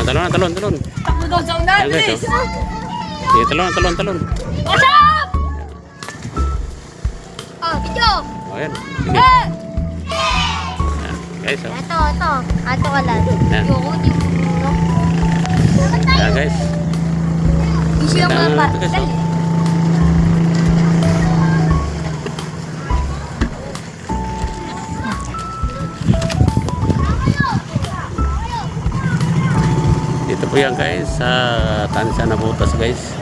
Talon, talon, talon. Takbo daw sa unan, Ayan, guys, bilis. oh. Sige, talon, talon, talon. Watch out! Oh, video. O, ayan. Sige. Eh! Ayan, guys, oh. Ito. Ato ka lang. Ayan. Ayan, guys. Isi yung mga Ito, bata. guys, oh. Dito po yan guys sa Tansya na butas guys.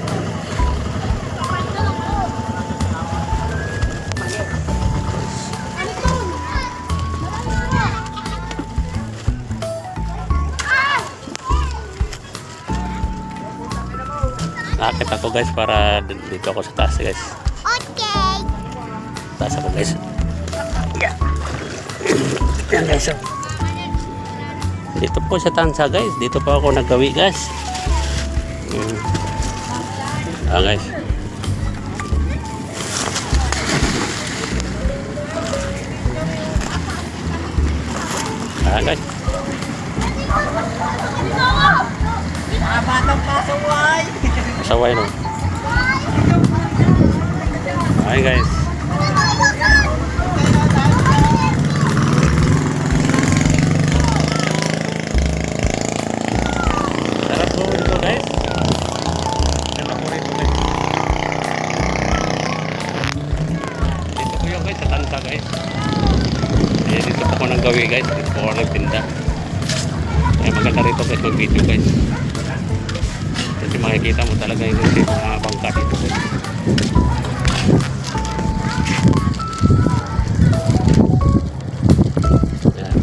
Nakakit ako guys para dito ako sa taas guys. Okay. Taas ako guys. Yeah. Yan guys. Oh. Dito po sa Tansya guys. Dito po ako naggawi guys. Guys. Guys. Batang pasaway. Pasaway no. Hi guys. Sarap po ito guys. Sarap po ito guys. Dito po yung guys sa Tansya guys. Ayan dito po ako naggawi guys. Dito po ako nagtinda. Ay maganda rito guys mag video guys. Kasi makikita mo talaga yung mga bangka dito guys. Ayan.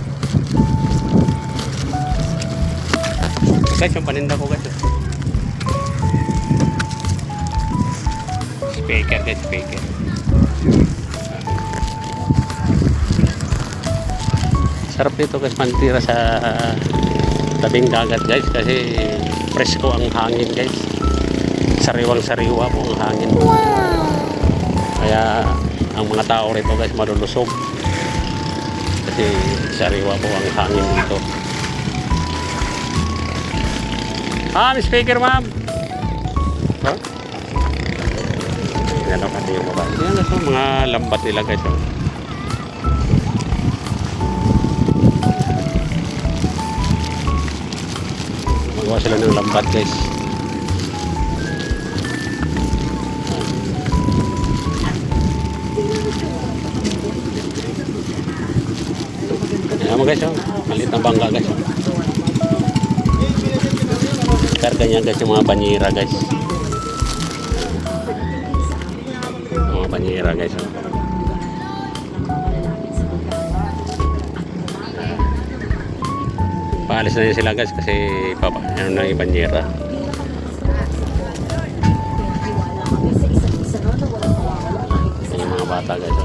Guys yung paninda ko guys. Speaker guys, speaker. Sarap dito guys mantira sa tabing dagat guys kasi presko ang hangin guys. Sariwang sariwa po ang hangin. Kaya ang mga tao rito guys malulusog kasi sariwa po ang hangin dito. May speaker ma'am. Huh? Yan ang pati yung babae. Yan guys mga lambat nila guys. Magawa sila ng lambat guys. Ayan mo guys, maliit na bangka guys. Karga niya guys yung mga banyera guys. Mga banyera guys. Paalis na sila guys kasi ano na yung banyera. Yung mga bata guys.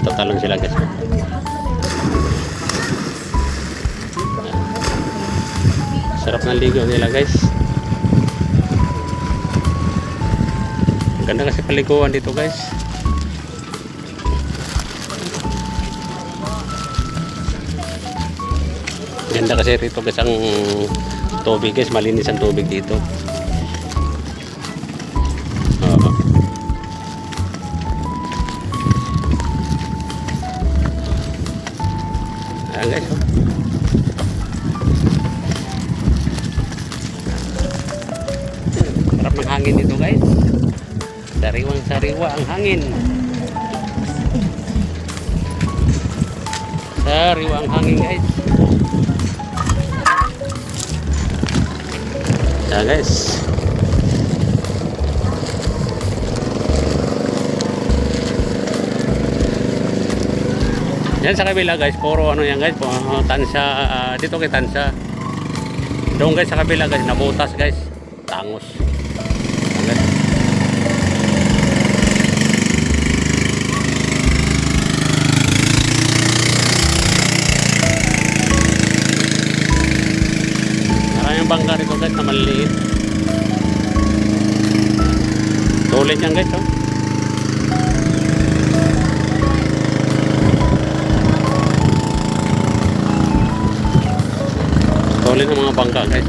Tatalon sila guys. Sarap ng ligo nila guys. Ganda kasi paliguan dito guys. Ganda kasi rito guys ang tubig guys, malinis ang tubig dito. Ayan guys. Sarap ng hangin dito guys. Sariwang sariwa ang hangin. Sariwa ang hangin guys. Ayan guys. Yan sa kabila guys, puro ano yan guys, Tansya, dito kay Tansya. Doon guys sa kabila guys, nabutas guys, tangos. Ayan, guys. Maraming bangka rito guys na maliliit. Tulit yan guys, oh. bangka guys.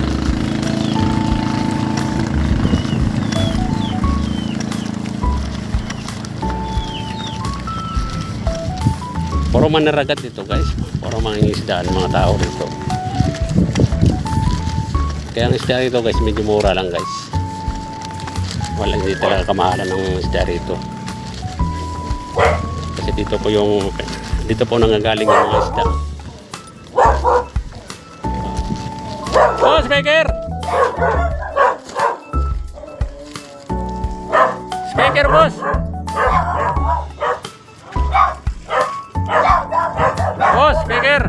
Puro maniragat dito guys. Puro mga isdaan mga tao dito. Kaya ang isda dito guys medyo mura lang guys. Wala, hindi talaga kamahalan ng isda rito. Kasi dito po nanggagaling yung mga isda. Boss Baker! Speaker boss! Boss Baker!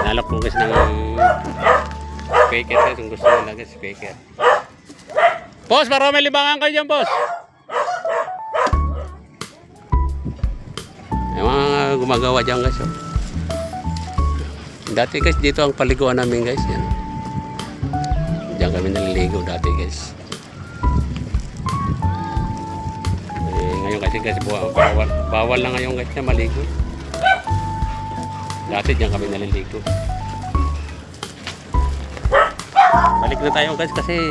Nalap ko guys ng speaker guys kung gusto nila guys speaker. Boss, marami libangan kayo dyan, boss. Yung mga gumagawa dyan, guys. Oh. Dati, guys, dito ang paliguan namin, guys. Yan. Diyan kami naliligo dati, guys. Ngayon kasi, guys, bawal na ngayon, guys, na maligo. Dati, diyan kami naliligo. Balik na tayo guys kasi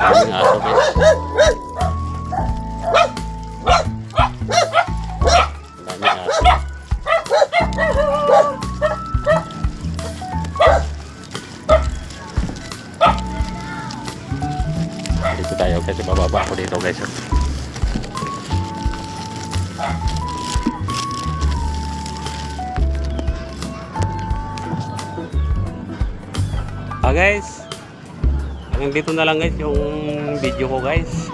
daming aso guys. Daming aso. Dito tayo kasi bababa ako dito guys. Guys, hanggang dito na lang guys yung video ko guys.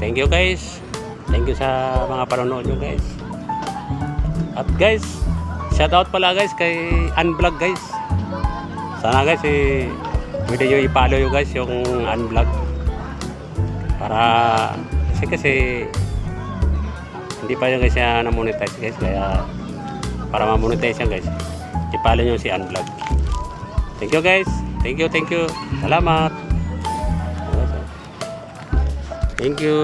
Thank you guys. Thank you sa mga panonood nyo guys. At guys, shout out pala guys kay Unvlog guys. Sana guys pwede nyo i-follow nyo guys yung Unvlog. Para kasi hindi pa yun guys siya na-monetize guys, kaya para ma-monetize yan guys i-follow nyo si Unvlog. Thank you guys, thank you, salamat, thank you.